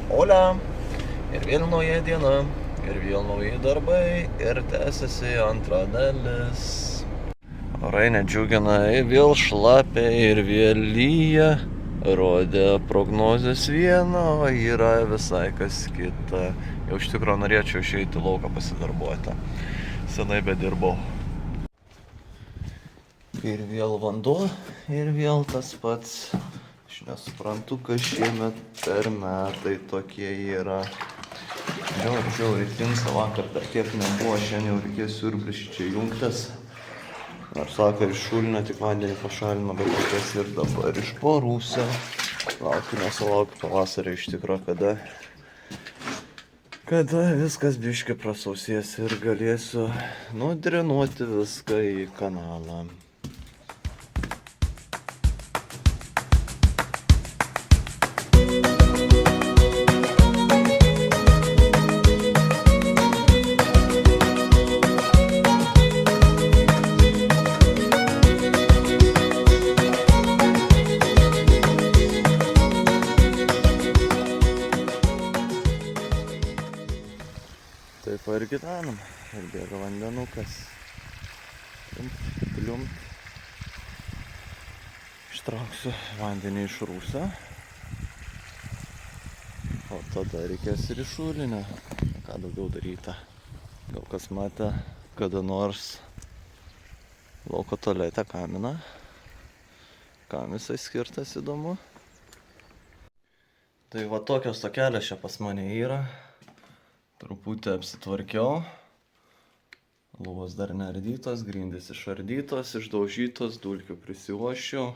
Olia, ir vėl nauja diena, ir vėl nauji darbai, ir tęsiasi antra dalis. Orai nedžiugina, ir vėl šlapia, ir vėl lyja. Rodė prognozės viena, o yra visai kas kita. Jau iš tikrųjų norėčiau išeiti į lauką pasidarbuoti. Senai bedirbau. Ir vėl vanduo, ir vėl tas pats. Aš nesuprantu, kas šiemet per metai tokie yra. Žiauriai tinsa, vakar per tiek nebuvo, šiandien jau reikės siurbliškai čia jungtis. Nors vakar iš šulinio tik vandenį pašalino, bet reikės ir dabar iš porūsio. Laukiu, nesulaukiu pavasario iš tikro, kada viskas biški prasausės ir galėsiu nudrenuoti viską į kanalą. Taip ir gyvenam, ir bėga vandenukas. Pliumpt. Ištrauksiu vandenį iš rūsio. O tada reikės ir iš šulinio. Ką daugiau daryti. Gal kas matė kada nors lauko tualete kaminą. Kam jisai skirtas, įdomu. Tai va tokios tokelės čia pas mane yra. Truputį apsitvarkiau, lubos dar neardytos, grindys išardytos, išdaužytos, dulkių prisiuošiau.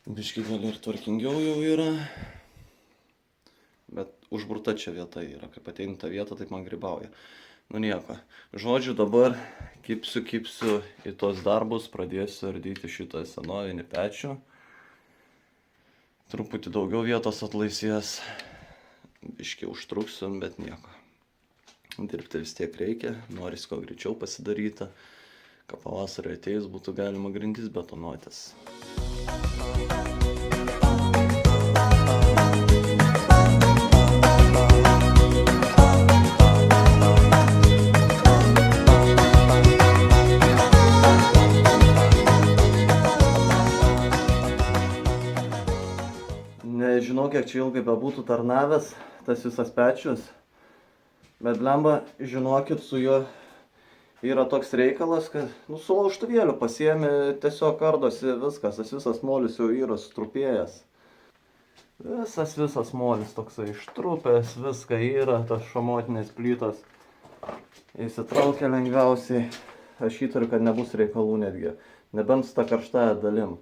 Biški gal ir tvarkingiau jau yra, bet užburta čia vieta yra, kaip ateinu tą vietą, taip man grybauja. Nu nieko, žodžiu dabar kipsiu į tos darbus, pradėsiu ardyti šitą senovinį pečių. Truputį daugiau vietos atlaisės. Biškiai užtruksiu, bet nieko. Dirbti vis tiek reikia, norisi kuo greičiau pasidaryti, kad pavasario ateis būtų galima grindis betonuotis. Nežinau, kiek čia ilgai bebūtų tarnavęs tas visas pečius, bet blemba, žinokit, su juo yra toks reikalas, kad su laužtuvėliu pasiėmė, tiesiog ardosi viskas, tas visas molis jau yra sutrupėjęs. Visas molis toksai ištrupęs, viską yra, tas šamotinės plytos įsitraukia lengviausiai. Aš įtariu, kad nebus reikalų netgi, nebent su ta karštąja dalim.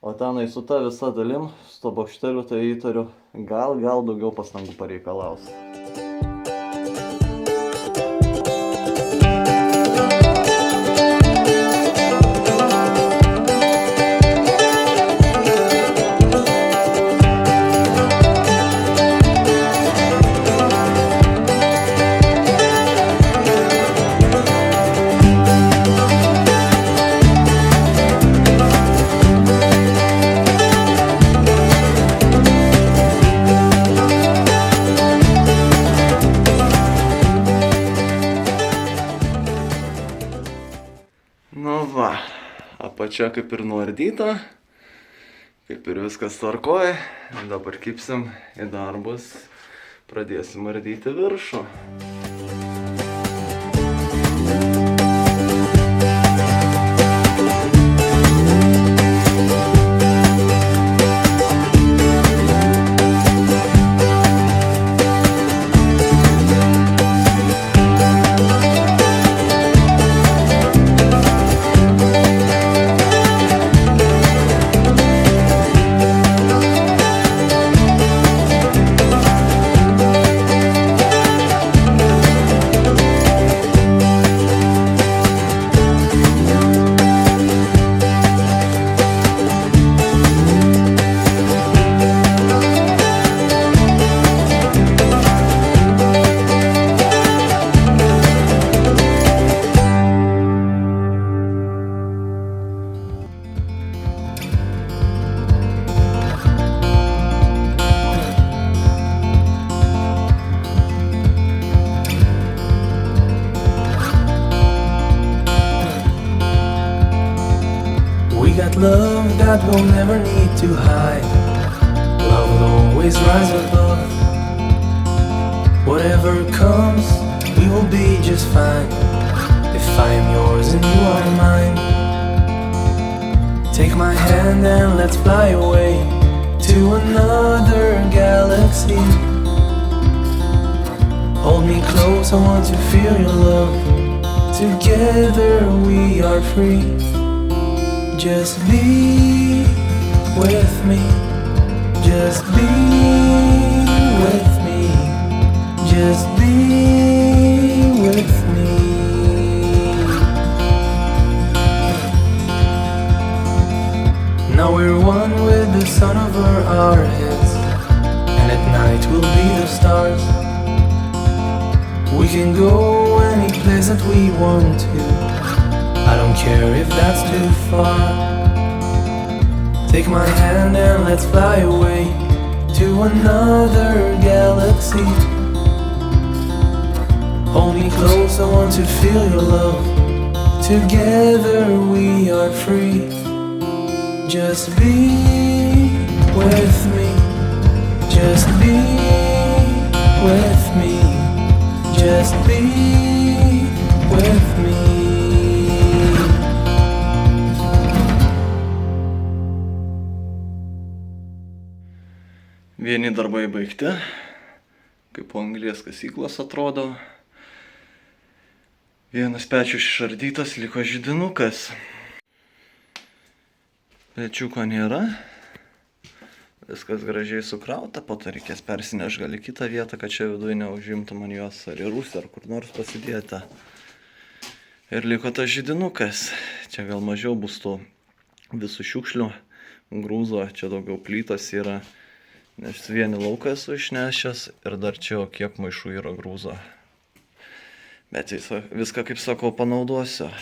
O tenai su ta visa dalim, su to bokšteliu, tai įtariu, gal daugiau pastangų pareikalaus. Nu va, apačia kaip ir nuardyta, kaip ir viskas tvarkoj. Dabar kipsim į darbus, pradėsim ardyti viršų. will never need to hide. Love will always rise above. Whatever comes, we will be just fine. If I am yours and you are mine, take my hand and let's fly away to another galaxy. Hold me close, I want to feel your love. Together we are free. Just be with me. Just be with me. Just be with me. Now we're one with the sun over our heads, and at night we'll be the stars. We can go any place that we want to. I don't care if that's too far. Take my hand and let's fly away to another galaxy. Hold me close, I want to feel your love. Together we are free. Just be with me. Just be with me. Just be with me. Vieni darbai baigti, kaip po anglies kasyklos atrodo. Vienas pečius išardytas, liko židinukas. Pečiuko nėra. Viskas gražiai sukrauta, po to reikės persineš gal į kitą vietą, kad čia viduje neužimtų man juos ar į rūsį, ar kur nors pasidėta. Ir liko tas židinukas. Čia gal mažiau bus tų visų šiukšlių grūzo, čia daugiau plytos yra. Nes vieni lauką esu išnešęs ir dar čia kiek maišų yra grūzo. Bet viską, kaip sakau, panaudosiu.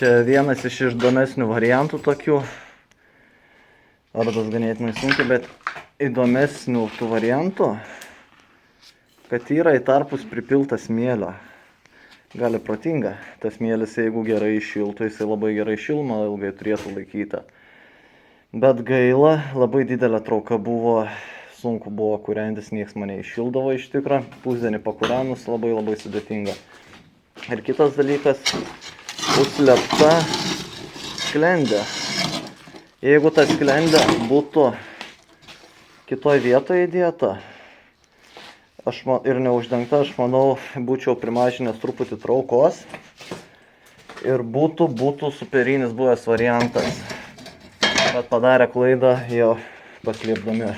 Čia vienas iš įdomesnių variantų tokių. Vardas ganėtinai sunkiai, bet įdomesnių tų variantų, kad yra į tarpus pripiltas smėlio. gali protinga. Tas smėlis, jeigu gerai šiltų, jisai labai gerai šilumą ilgai turėtų laikyti. Bet gaila, labai didelė trauka buvo, sunku buvo kūrentis, nieks mane iššildavo iš tikro. Pusdienį pakūrenus labai sudėtinga. Ir kitas dalykas, užslėpta sklendė. Jeigu ta sklendė būtų kitoj vietoje įdėta ir neuždengta, aš manau, būčiau primažinęs truputį traukos ir būtų superinis buvęs variantas. Bet padarė klaidą jau paslėpdami.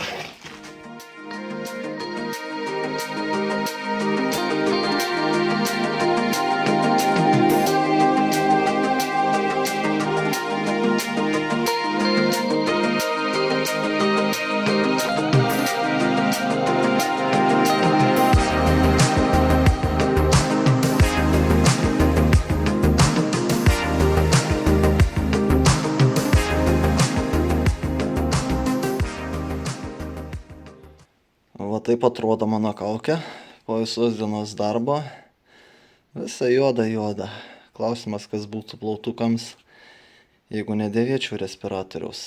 Va taip atrodo mano kaukė po visos dienos darbo. Visa juoda. Klausimas, kas būtų plautukams, jeigu nedėvėčiau respiratoriaus.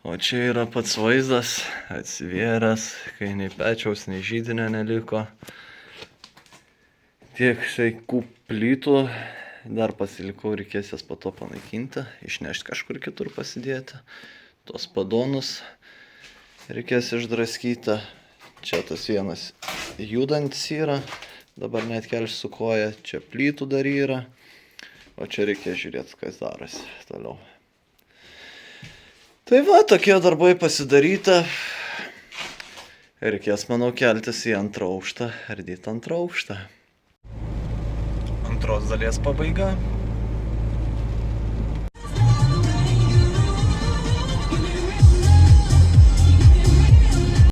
O čia yra pats vaizdas, atsivėręs, kai nei pečiaus, nei židinio neliko. Tiek sveikų plytų dar pasilikau, reikės jas po to panaikinti, išnešti kažkur kitur pasidėti. Tos padonus reikės išdraskyti. Čia tas vienas judantis yra, dabar net kelsiu koją, čia plytų dar yra, o čia reikės žiūrėti, kas darosi toliau. Tai va, tokie darbai pasidaryti. Reikės, manau, keltis į antrą aukštą, ardyti antrą aukštą. Antros dalies pabaiga.